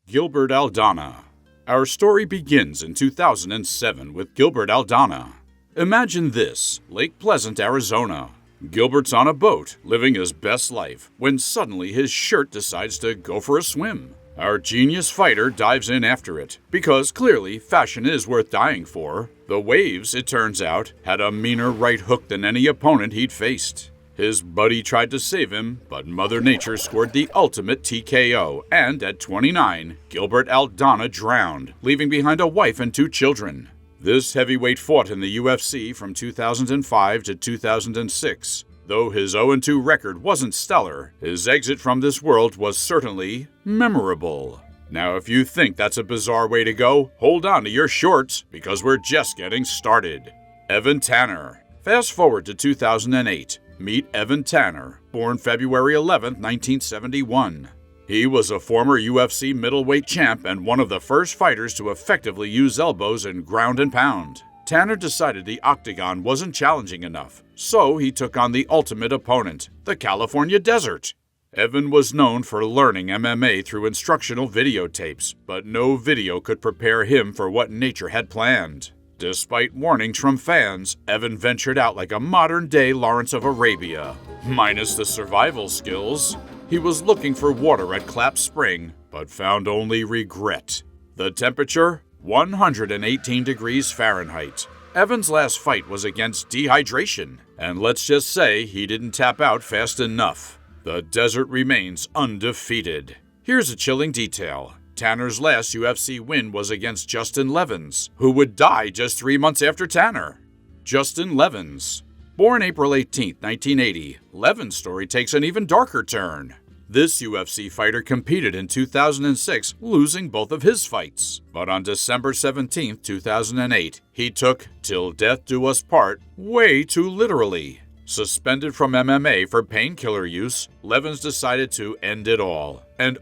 Gilbert Aldana. Our story begins in 2007 with Gilbert Aldana. Imagine this, Lake Pleasant, Arizona. Gilbert's on a boat, living his best life, when suddenly his shirt decides to go for a swim. Our genius fighter dives in after it, because clearly fashion is worth dying for. The waves, it turns out, had a meaner right hook than any opponent he'd faced. His buddy tried to save him, but Mother Nature scored the ultimate TKO, and at 29, Gilbert Aldana drowned, leaving behind a wife and 2 children. This heavyweight fought in the UFC from 2005 to 2006. Though his 0-2 record wasn't stellar, his exit from this world was certainly memorable. Now, if you think that's a bizarre way to go, hold on to your shorts, because we're just getting started. Evan Tanner. Fast forward to 2008. Meet Evan Tanner, born February 11, 1971. He was a former UFC middleweight champ and one of the first fighters to effectively use elbows and ground and pound. Tanner decided the octagon wasn't challenging enough, so he took on the ultimate opponent, the California desert. Evan was known for learning MMA through instructional videotapes, but no video could prepare him for what nature had planned. Despite warnings from fans, Evan ventured out like a modern-day Lawrence of Arabia. Minus the survival skills, he was looking for water at Clap Spring, but found only regret. The temperature? 118 degrees Fahrenheit. Evan's last fight was against dehydration, and let's just say he didn't tap out fast enough. The desert remains undefeated. Here's a chilling detail. Tanner's last UFC win was against Justin Levens, who would die just 3 months after Tanner. Justin Levens. Born April 18, 1980, Levens' story takes an even darker turn. This UFC fighter competed in 2006, losing both of his fights. But on December 17, 2008, he took "Till Death Do Us Part" way too literally. Suspended from MMA for painkiller use, Levens decided to end it all. And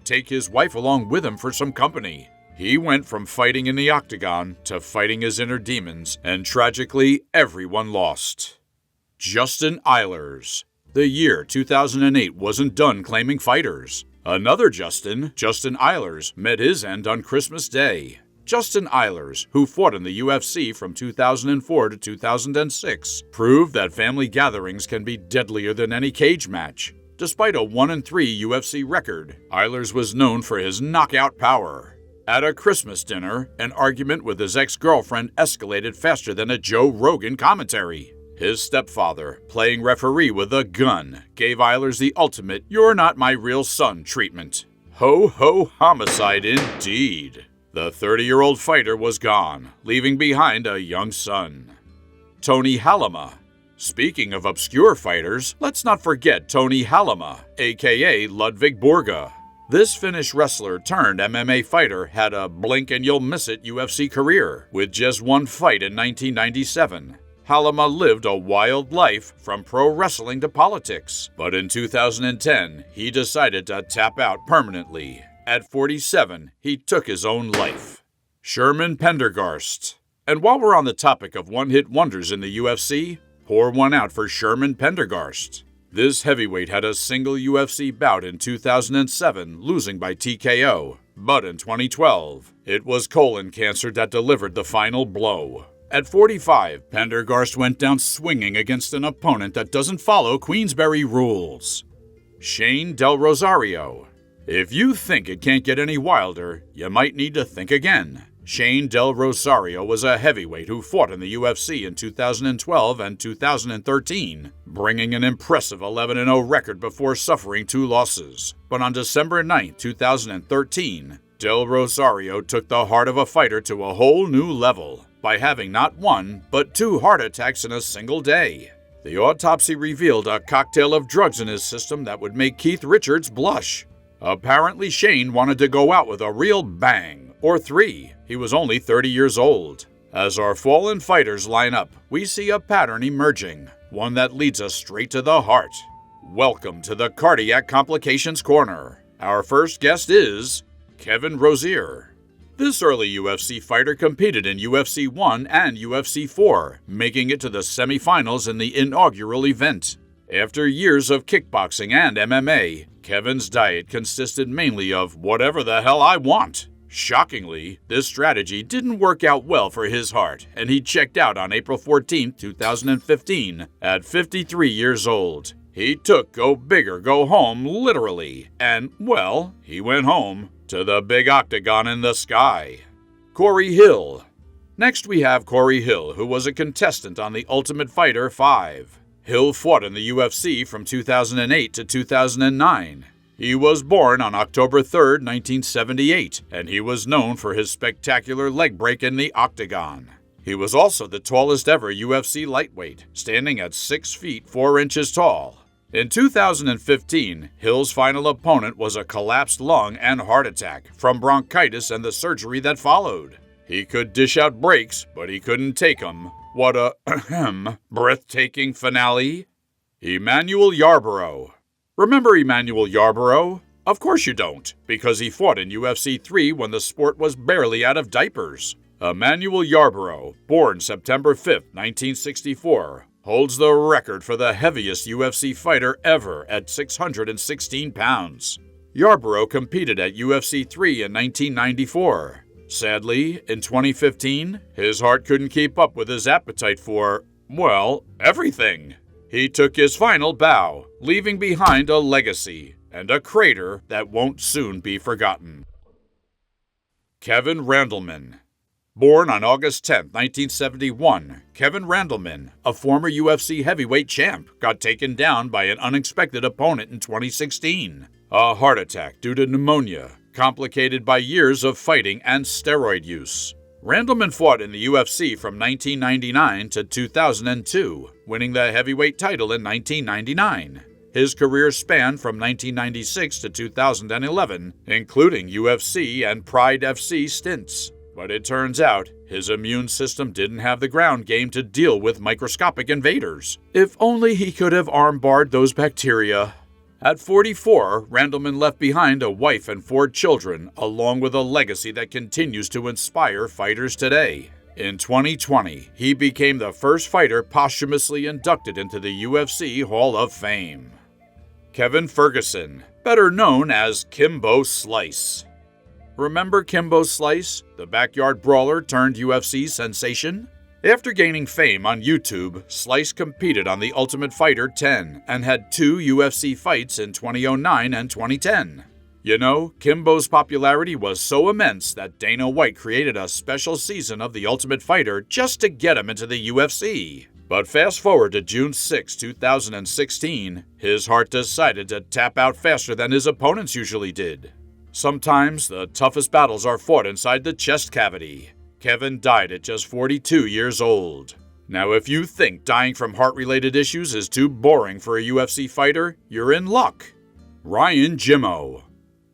take his wife along with him for some company. He went from fighting in the octagon to fighting his inner demons, and tragically, everyone lost. Justin Eilers. The year 2008 wasn't done claiming fighters. Another Justin Eilers, met his end on Christmas Day. Justin Eilers, who fought in the UFC from 2004 to 2006, proved that family gatherings can be deadlier than any cage match. Despite a 1-3 UFC record, Eilers was known for his knockout power. At a Christmas dinner, an argument with his ex-girlfriend escalated faster than a Joe Rogan commentary. His stepfather, playing referee with a gun, gave Eilers the ultimate "you're not my real son" treatment. Ho-ho homicide indeed. The 30-year-old fighter was gone, leaving behind a young son. Tony Halama. Speaking of obscure fighters, let's not forget Tony Halama, aka Ludwig Borga. This Finnish wrestler turned MMA fighter had a blink-and-you'll-miss-it UFC career, with just one fight in 1997. Halama lived a wild life from pro wrestling to politics, but in 2010, he decided to tap out permanently. At 47, he took his own life. Sherman Pendergast. And while we're on the topic of one-hit wonders in the UFC, pour one out for Sherman Pendergast. This heavyweight had a single UFC bout in 2007, losing by TKO. But in 2012, it was colon cancer that delivered the final blow. At 45, Pendergast went down swinging against an opponent that doesn't follow Queensberry rules. Shane Del Rosario. If you think it can't get any wilder, you might need to think again. Shane Del Rosario was a heavyweight who fought in the UFC in 2012 and 2013, bringing an impressive 11-0 record before suffering 2 losses. But on December 9, 2013, Del Rosario took the heart of a fighter to a whole new level by having not 1, but 2 heart attacks in a single day. The autopsy revealed a cocktail of drugs in his system that would make Keith Richards blush. Apparently, Shane wanted to go out with a real bang, or 3. He was only 30 years old. As our fallen fighters line up, we see a pattern emerging, one that leads us straight to the heart. Welcome to the Cardiac Complications Corner. Our first guest is Kevin Rozier. This early UFC fighter competed in UFC 1 and UFC 4, making it to the semifinals in the inaugural event. After years of kickboxing and MMA, Kevin's diet consisted mainly of whatever the hell I want. Shockingly, this strategy didn't work out well for his heart, and he checked out on April 14, 2015, at 53 years old. He took go big or go home literally, and, well, he went home to the big octagon in the sky. Corey Hill. Next we have Corey Hill, who was a contestant on The Ultimate Fighter 5. Hill fought in the UFC from 2008 to 2009. He was born on October 3, 1978, and he was known for his spectacular leg break in the octagon. He was also the tallest ever UFC lightweight, standing at 6 feet 4 inches tall. In 2015, Hill's final opponent was a collapsed lung and heart attack from bronchitis and the surgery that followed. He could dish out breaks, but he couldn't take them. What a breathtaking finale. Emmanuel Yarborough. Remember Emmanuel Yarborough? Of course you don't, because he fought in UFC 3 when the sport was barely out of diapers. Emmanuel Yarborough, born September 5, 1964, holds the record for the heaviest UFC fighter ever at 616 pounds. Yarborough competed at UFC 3 in 1994. Sadly, in 2015, his heart couldn't keep up with his appetite for, well, everything. He took his final bow, leaving behind a legacy and a crater that won't soon be forgotten. Kevin Randleman. Born on August 10, 1971, Kevin Randleman, a former UFC heavyweight champ, got taken down by an unexpected opponent in 2016. A heart attack due to pneumonia, complicated by years of fighting and steroid use. Randleman fought in the UFC from 1999 to 2002, winning the heavyweight title in 1999. His career spanned from 1996 to 2011, including UFC and Pride FC stints. But it turns out, his immune system didn't have the ground game to deal with microscopic invaders. If only he could have armbarred those bacteria. At 44, Randleman left behind a wife and 4 children, along with a legacy that continues to inspire fighters today. In 2020, he became the first fighter posthumously inducted into the UFC Hall of Fame. Kevin Ferguson, better known as Kimbo Slice. Remember Kimbo Slice, the backyard brawler turned UFC sensation? After gaining fame on YouTube, Slice competed on The Ultimate Fighter 10 and had 2 UFC fights in 2009 and 2010. You know, Kimbo's popularity was so immense that Dana White created a special season of The Ultimate Fighter just to get him into the UFC. But fast forward to June 6, 2016, his heart decided to tap out faster than his opponents usually did. Sometimes the toughest battles are fought inside the chest cavity. Kevin died at just 42 years old. Now, if you think dying from heart-related issues is too boring for a UFC fighter, you're in luck. Ryan Jimmo.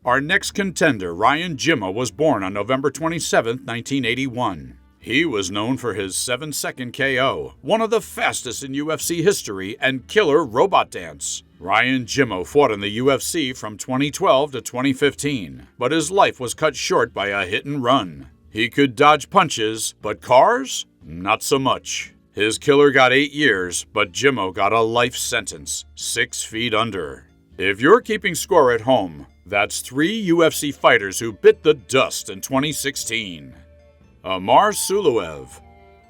Our next contender, Ryan Jimmo, was born on November 27, 1981. He was known for his 7-second KO, one of the fastest in UFC history, and killer robot dance. Ryan Jimmo fought in the UFC from 2012 to 2015, but his life was cut short by a hit and run. He could dodge punches, but cars? Not so much. His killer got 8 years, but Jimmo got a life sentence, 6 feet under. If you're keeping score at home, that's 3 UFC fighters who bit the dust in 2016. Amar Suluev.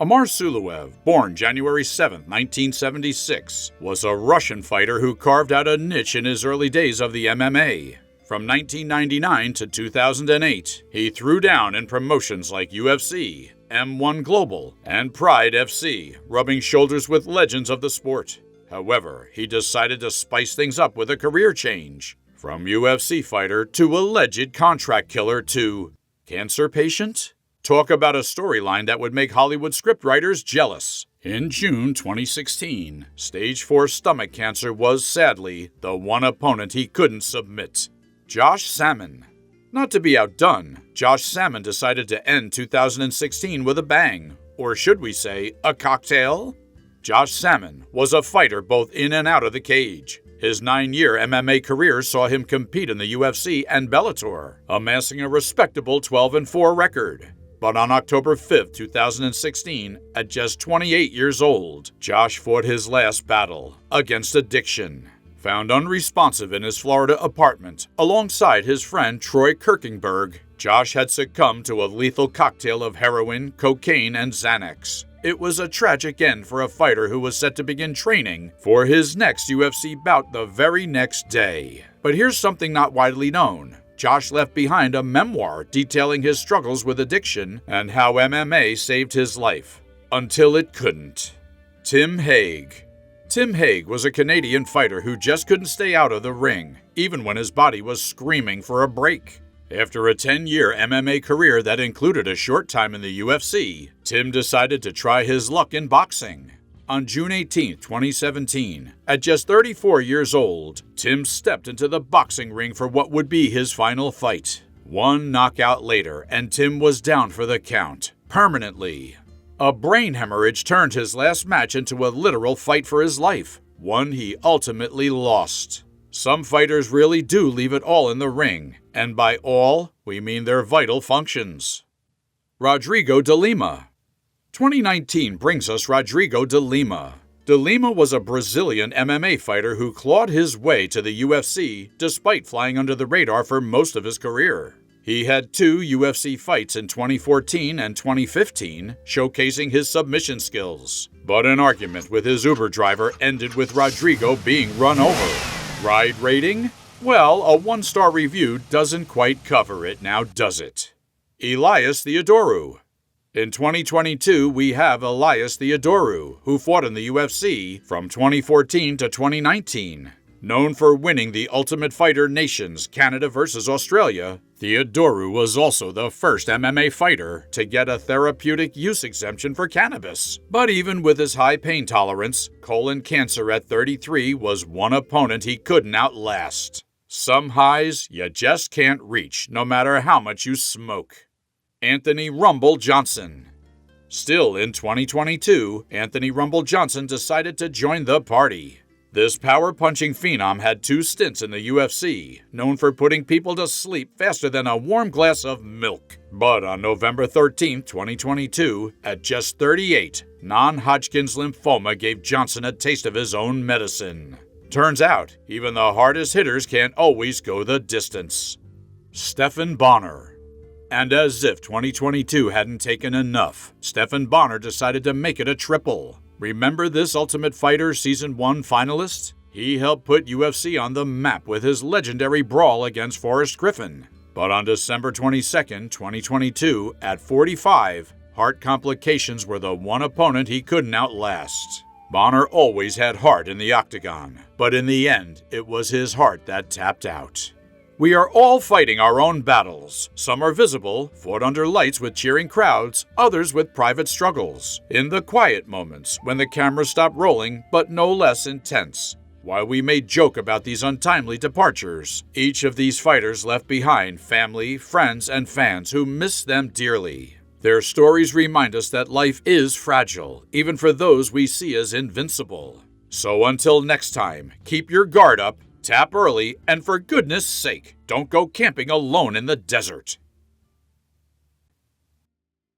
Amar Suluev, born January 7, 1976, was a Russian fighter who carved out a niche in his early days of the MMA. From 1999 to 2008, he threw down in promotions like UFC, M1 Global, and Pride FC, rubbing shoulders with legends of the sport. However, he decided to spice things up with a career change. From UFC fighter to alleged contract killer to cancer patient? Talk about a storyline that would make Hollywood scriptwriters jealous. In June 2016, stage 4 stomach cancer was, sadly, the one opponent he couldn't submit. Josh Salmon. Not to be outdone, Josh Salmon decided to end 2016 with a bang. Or should we say, a cocktail? Josh Salmon was a fighter both in and out of the cage. His 9-year MMA career saw him compete in the UFC and Bellator, amassing a respectable 12-4 record. But on October 5, 2016, at just 28 years old, Josh fought his last battle against addiction. Found unresponsive in his Florida apartment, alongside his friend Troy Kirkenberg, Josh had succumbed to a lethal cocktail of heroin, cocaine, and Xanax. It was a tragic end for a fighter who was set to begin training for his next UFC bout the very next day. But here's something not widely known. Josh left behind a memoir detailing his struggles with addiction and how MMA saved his life. Until it couldn't. Tim Hague. Tim Hague was a Canadian fighter who just couldn't stay out of the ring, even when his body was screaming for a break. After a 10-year MMA career that included a short time in the UFC, Tim decided to try his luck in boxing. On June 18, 2017, at just 34 years old, Tim stepped into the boxing ring for what would be his final fight. One knockout later, and Tim was down for the count, permanently. A brain hemorrhage turned his last match into a literal fight for his life, one he ultimately lost. Some fighters really do leave it all in the ring, and by all, we mean their vital functions. Rodrigo de Lima. 2019 brings us Rodrigo de Lima. De Lima was a Brazilian MMA fighter who clawed his way to the UFC despite flying under the radar for most of his career. He had 2 UFC fights in 2014 and 2015, showcasing his submission skills. But an argument with his Uber driver ended with Rodrigo being run over. Ride rating? Well, a 1-star review doesn't quite cover it, now does it? Elias Theodorou. In 2022, we have Elias Theodorou, who fought in the UFC from 2014 to 2019. Known for winning the Ultimate Fighter Nations Canada vs. Australia, Theodorou was also the first MMA fighter to get a therapeutic use exemption for cannabis. But even with his high pain tolerance, colon cancer at 33 was one opponent he couldn't outlast. Some highs you just can't reach, no matter how much you smoke. Anthony Rumble Johnson. Still in 2022, Anthony Rumble Johnson decided to join the party. This power-punching phenom had 2 stints in the UFC, known for putting people to sleep faster than a warm glass of milk. But on November 13, 2022, at just 38, non-Hodgkin's lymphoma gave Johnson a taste of his own medicine. Turns out, even the hardest hitters can't always go the distance. Stephan Bonnar. And as if 2022 hadn't taken enough, Stephan Bonnar decided to make it a triple. Remember this Ultimate Fighter Season 1 finalist? He helped put UFC on the map with his legendary brawl against Forrest Griffin. But on December 22, 2022, at 45, heart complications were the one opponent he couldn't outlast. Bonnar always had heart in the octagon, but in the end, it was his heart that tapped out. We are all fighting our own battles. Some are visible, fought under lights with cheering crowds, others with private struggles. In the quiet moments, when the cameras stop rolling, but no less intense. While we may joke about these untimely departures, each of these fighters left behind family, friends, and fans who miss them dearly. Their stories remind us that life is fragile, even for those we see as invincible. So until next time, keep your guard up, tap early, and for goodness sake, don't go camping alone in the desert.